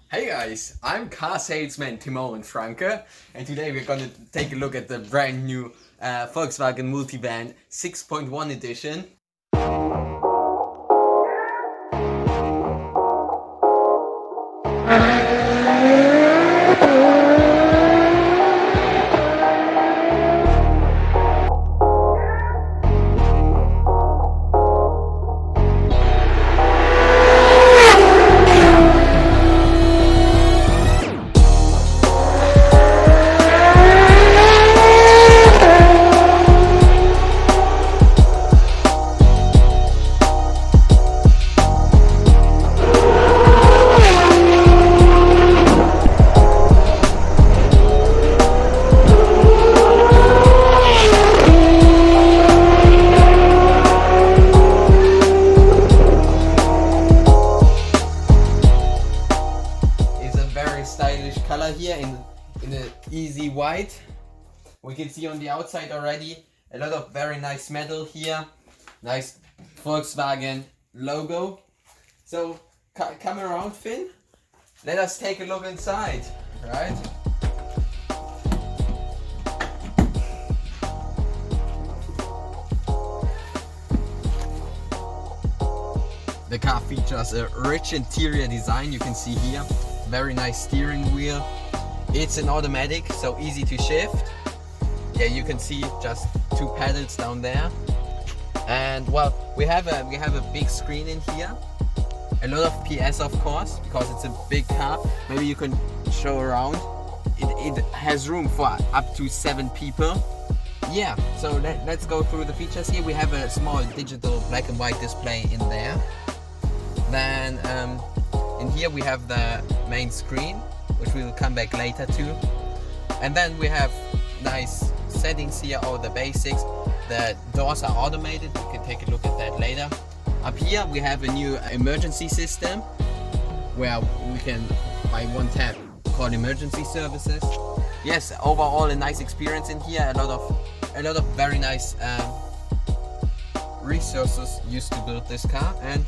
Hey guys, I'm car salesman Timon Franke, and today we're gonna take a look at the brand new Volkswagen Multivan 6.1 edition. It's a very stylish color here in the easy white. We can see on the outside already a lot of very nice metal here, nice Volkswagen logo. So come around, Finn. Let us take a look inside, right? The car features a rich interior design, you can see here. Very nice steering wheel. It's an automatic, so easy to shift. Yeah, you can see just two pedals down there. And well, we have a big screen in here. A lot of PS, of course, because it's a big car. Maybe you can show around. It has room for up to 7 people. Yeah, so let's go through the features here. We have a small digital black and white display in there. Then in here we have the main screen, which we will come back later to. And then we have nice settings here, all the basics. The doors are automated, we can take a look at that later. Up here we have a new emergency system where we can, by one tap, call emergency services. Yes, overall a nice experience in here. A lot of very nice resources used to build this car. And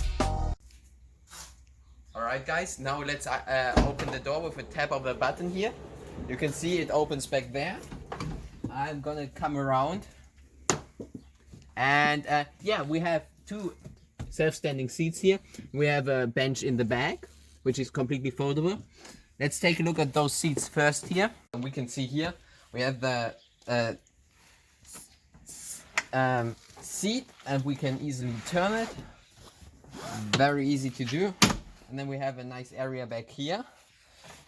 alright guys, now let's open the door with a tap of a button here. You can see it opens back there. I'm gonna come around. And yeah, we have 2 self-standing seats here. We have a bench in the back, which is completely foldable. Let's take a look at those seats first here. We can see here, we have the seat, and we can easily turn it. Very easy to do. And then we have a nice area back here,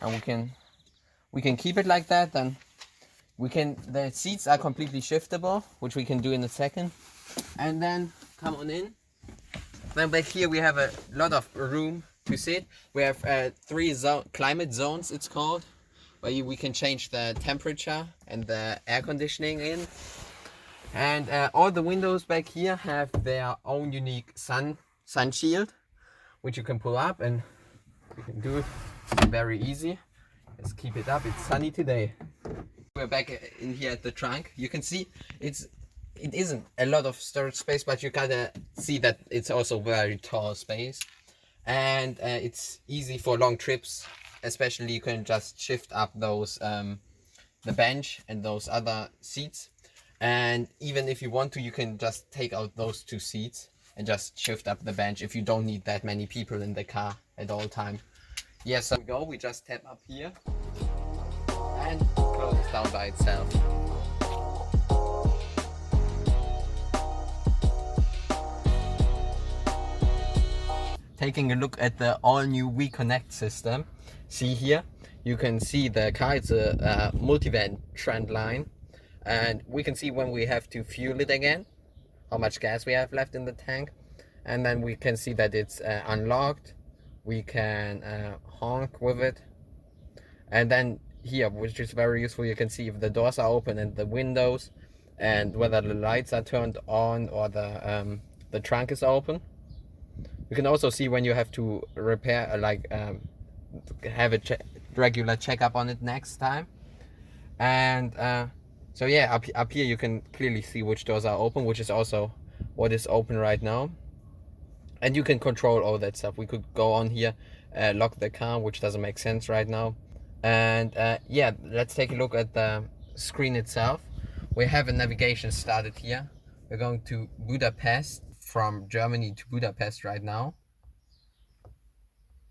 and we can keep it like that. Then the seats are completely shiftable, which we can do in a second. And then come on in. Then back here we have a lot of room to sit. We have 3 climate zones, it's called, where we can change the temperature and the air conditioning in. And all the windows back here have their own unique sun shield, which you can pull up, and you can do it very easy. Let's keep it up. It's sunny today. We're back in here at the trunk. You can see it isn't a lot of storage space, but you gotta see that it's also very tall space, and it's easy for long trips. Especially you can just shift up those the bench and those other seats, and even if you want to, you can just take out those 2 seats and just shift up the bench if you don't need that many people in the car at all time. Yeah, so we just tap up here and it closes down by itself. Taking a look at the all-new WeConnect system. See here, you can see the car, it's a Multivan trend line, and we can see when we have to fuel it again, how much gas we have left in the tank. And then we can see that it's unlocked. We can honk with it. And then here, which is very useful, you can see if the doors are open and the windows, and whether the lights are turned on or the trunk is open. You can also see when you have to repair, have a regular checkup on it next time. And so yeah, up here you can clearly see which doors are open, which is also what is open right now. And you can control all that stuff. We could go on here, lock the car, which doesn't make sense right now. And yeah, let's take a look at the screen itself. We have a navigation started here. We're going to Budapest, from Germany to Budapest right now.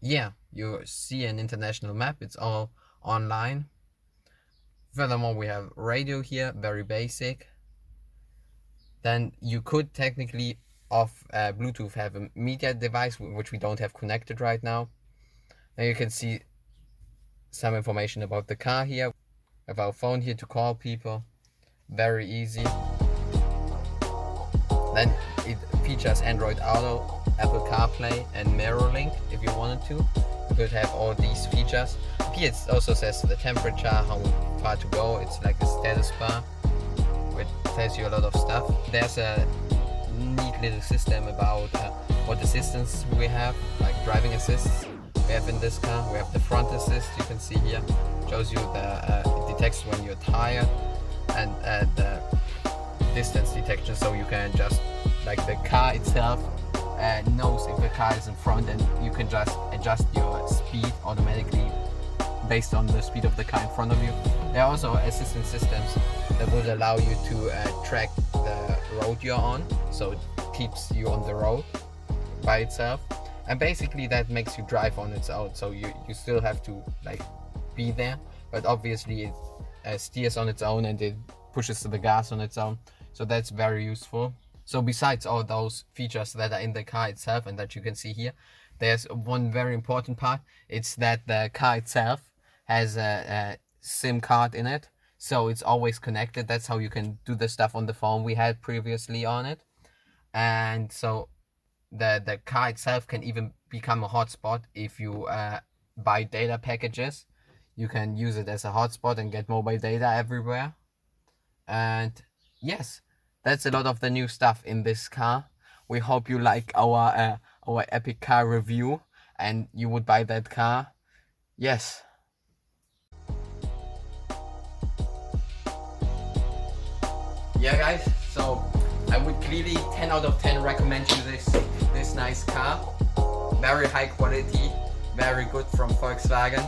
Yeah, you see an international map. It's all online. Furthermore, we have radio here, very basic. Then you could technically off Bluetooth have a media device, which we don't have connected right now. Then you can see some information about the car here. We have our phone here to call people, very easy. Then it features Android Auto, Apple CarPlay and Mirror Link if you wanted to. You could have all these features. Here it also says the temperature, how far to go. It's like a status bar, which tells you a lot of stuff. There's a neat little system about what assistance we have, like driving assists we have in this car. We have the front assist, you can see here, shows you the it detects when you're tired, and the distance detection, so you can just, like the car itself knows if the car is in front, and you can just adjust your speed automatically based on the speed of the car in front of you. There are also assistance systems that would allow you to track the road you're on, so it keeps you on the road by itself, and basically that makes you drive on its own. So you still have to like be there, but obviously it steers on its own and it pushes the gas on its own, so that's very useful. So besides all those features that are in the car itself and that you can see here, there's one very important part. It's that the car itself has a SIM card in it, so it's always connected. That's how you can do the stuff on the phone we had previously on it. And so the car itself can even become a hotspot if you buy data packages. You can use it as a hotspot and get mobile data everywhere. And yes, that's a lot of the new stuff in this car. We hope you like our epic car review and you would buy that car. Yes. Yeah guys, so I would clearly 10 out of 10 recommend you this nice car. Very high quality, very good from Volkswagen.